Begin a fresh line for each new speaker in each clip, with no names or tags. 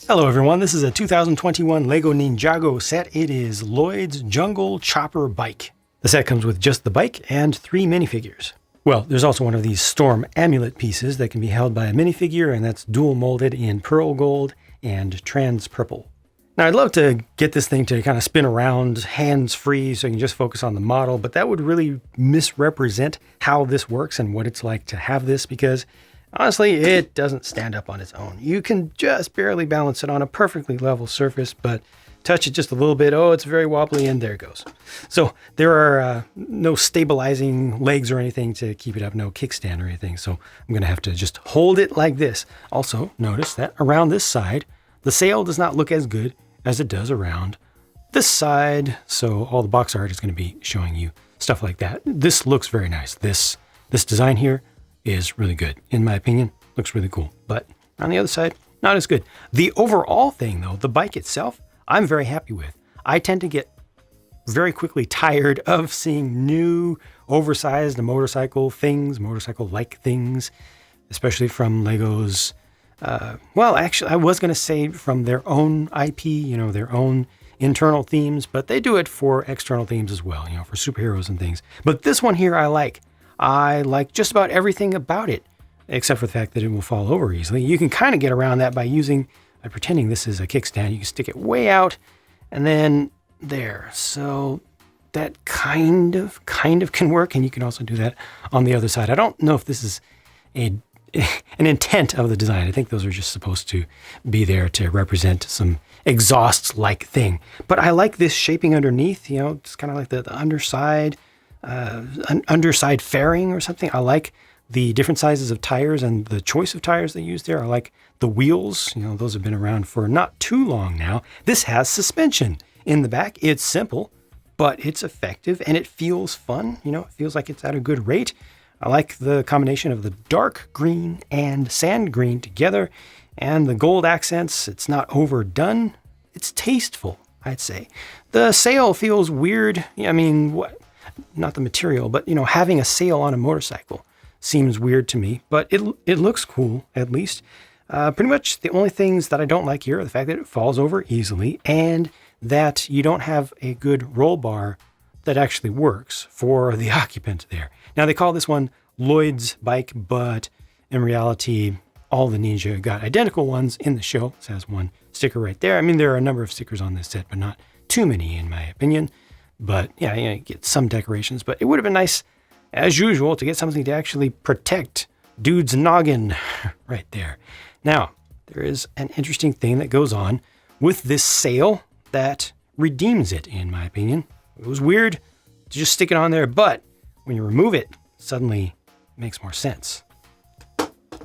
Hello everyone, this is a 2021 LEGO Ninjago set. It is Lloyd's Jungle Chopper Bike. The set comes with just the bike and 3 minifigures. Well, there's also one of these storm amulet pieces that can be held by a minifigure, and that's dual molded in pearl gold and trans purple. Now I'd love to get this thing to kind of spin around hands-free so you can just focus on the model, but that would really misrepresent how this works and what it's like to have this, because honestly, it doesn't stand up on its own. You can just barely balance it on a perfectly level surface, but touch it just a little bit, oh, it's very wobbly, and there it goes. So there are no stabilizing legs or anything to keep it up, no kickstand or anything, so I'm going to have to just hold it like this. Also, notice that around this side, the sail does not look as good as it does around this side, so all the box art is going to be showing you stuff like that. This looks very nice. This design here is really good. In my opinion, looks really cool. But on the other side, not as good. The overall thing though, the bike itself, I'm very happy with. I tend to get very quickly tired of seeing new oversized motorcycle-like things, especially from LEGO's, well, actually, I was going to say from their own IP, their own internal themes, but they do it for external themes as well, for superheroes and things. But this one here I like. I like just about everything about it, except for the fact that it will fall over easily. You can kind of get around that by pretending this is a kickstand. You can stick it way out and then there. So that kind of can work. And you can also do that on the other side. I don't know if this is an intent of the design. I think those are just supposed to be there to represent some exhaust-like thing. But I like this shaping underneath, it's kind of like the underside, an underside fairing or something. I like the different sizes of tires and the choice of tires they use there. I like the wheels. Those have been around for not too long now. This has suspension in the back. It's simple, but it's effective and it feels fun. It feels like it's at a good rate. I like the combination of the dark green and sand green together and the gold accents. It's not overdone. It's tasteful, I'd say. The sail feels weird. Not the material, but having a sail on a motorcycle seems weird to me, but it looks cool, at least. Pretty much the only things that I don't like here are the fact that it falls over easily and that you don't have a good roll bar that actually works for the occupant there. Now they call this one Lloyd's bike, but in reality, all the Ninja got identical ones in the show. This has one sticker right there. There are a number of stickers on this set, but not too many in my opinion. But yeah, you get some decorations, but it would have been nice, as usual, to get something to actually protect dude's noggin right there. Now, there is an interesting thing that goes on with this sail that redeems it, in my opinion. It was weird to just stick it on there, but when you remove it, suddenly it makes more sense.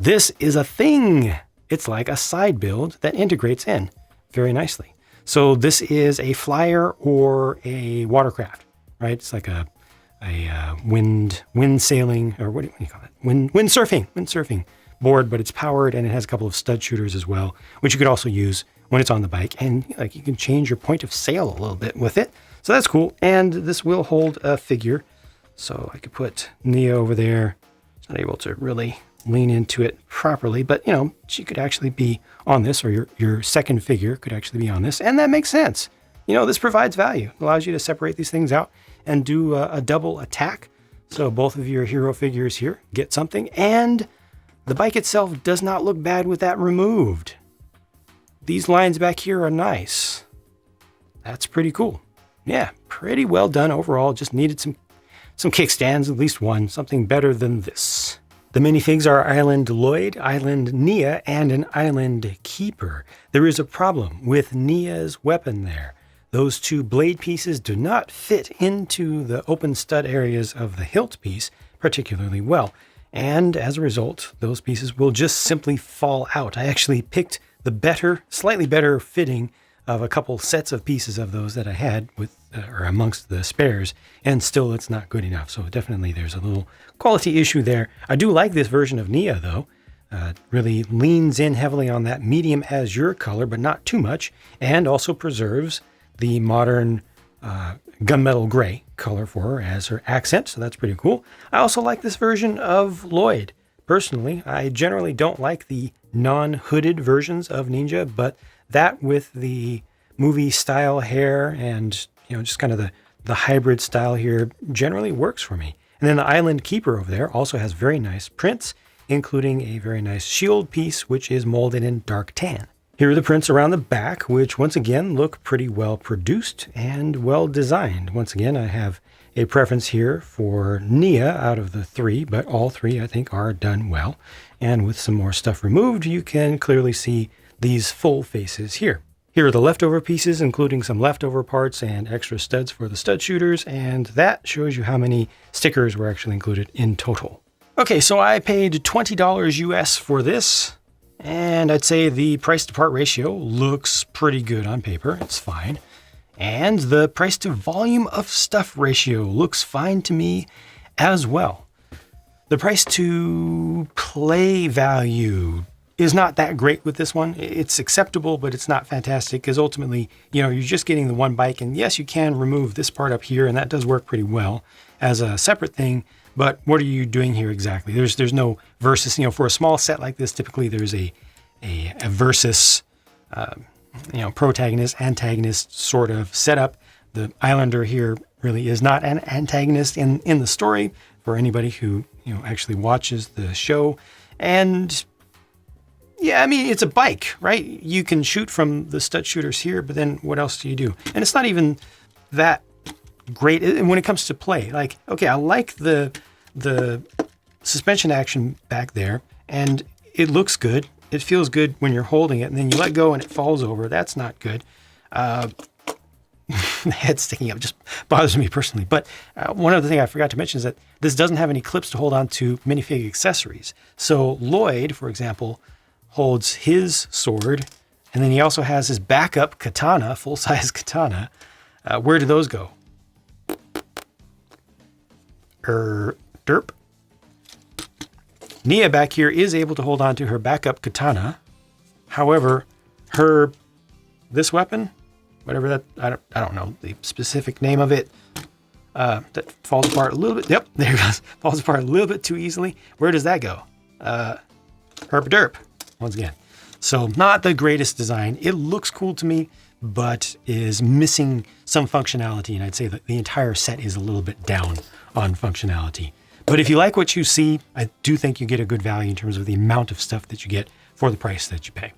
This is a thing. It's like a side build that integrates in very nicely. So this is a flyer or a watercraft, right? It's like a wind sailing, or what do you call it? Wind surfing board, but it's powered and it has a couple of stud shooters as well, which you could also use when it's on the bike. And you can change your point of sail a little bit with it. So that's cool. And this will hold a figure. So I could put Nia over there. It's not able to really lean into it properly, but she could actually be on this, or your second figure could actually be on this, and that makes sense. This provides value. It allows you to separate these things out and do a double attack. So both of your hero figures here get something, and the bike itself does not look bad with that removed. These lines back here are nice. That's pretty cool. Yeah, pretty well done overall. Just needed some kickstands, at least one, something better than this. The minifigs are Island Lloyd, Island Nia, and an Island Keeper. There is a problem with Nia's weapon there. Those 2 blade pieces do not fit into the open stud areas of the hilt piece particularly well. And as a result, those pieces will just simply fall out. I actually picked the slightly better fitting of a couple sets of pieces of those that I had with or amongst the spares, and still it's not good enough. So definitely there's a little quality issue there. I do like this version of Nia though. Really leans in heavily on that medium azure color, but not too much, and also preserves the modern gunmetal gray color for her as her accent. So that's pretty cool. I also like this version of Lloyd Personally, I generally don't like the non-hooded versions of Ninja, but that with the movie style hair and, just kind of the hybrid style here generally works for me. And then the Island Keeper over there also has very nice prints, including a very nice shield piece, which is molded in dark tan. Here are the prints around the back, which once again look pretty well produced and well designed. Once again, I have a preference here for Nia out of the three, but all three I think are done well. And with some more stuff removed, you can clearly see these full faces here. Here are the leftover pieces, including some leftover parts and extra studs for the stud shooters, and that shows you how many stickers were actually included in total. Okay, so I paid $20 US for this, and I'd say the price to part ratio looks pretty good on paper. It's fine. And the price to volume of stuff ratio looks fine to me as well. The price to play value is not that great with this one. It's acceptable, but it's not fantastic because ultimately, you're just getting the one bike. And yes, you can remove this part up here, and that does work pretty well as a separate thing. But what are you doing here exactly? There's no versus. For a small set like this, typically there's a versus, protagonist, antagonist sort of setup. The Islander here really is not an antagonist in the story for anybody who actually watches the show. And yeah, it's a bike, right? You can shoot from the stud shooters here, but then what else do you do? And it's not even that great when it comes to play. Like, okay, I like the suspension action back there, and it looks good. It feels good when you're holding it, and then you let go and it falls over. That's not good. The head sticking up just bothers me personally. But one other thing I forgot to mention is that this doesn't have any clips to hold on to minifig accessories. So Lloyd, for example, holds his sword, and then he also has his backup katana, full-size katana. Where do those go? Derp. Nia back here is able to hold on to her backup katana. However, this weapon, whatever that, I don't know the specific name of it, that falls apart a little bit. Yep, there it goes. Falls apart a little bit too easily. Where does that go? Derp. Once again. So not the greatest design. It looks cool to me, but is missing some functionality. And I'd say that the entire set is a little bit down on functionality. But if you like what you see, I do think you get a good value in terms of the amount of stuff that you get for the price that you pay.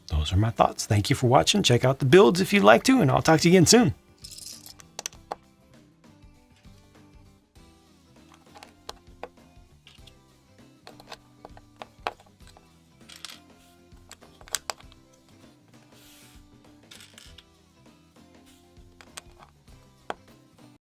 Those are my thoughts. Thank you for watching. Check out the builds if you'd like to, and I'll talk to you again soon.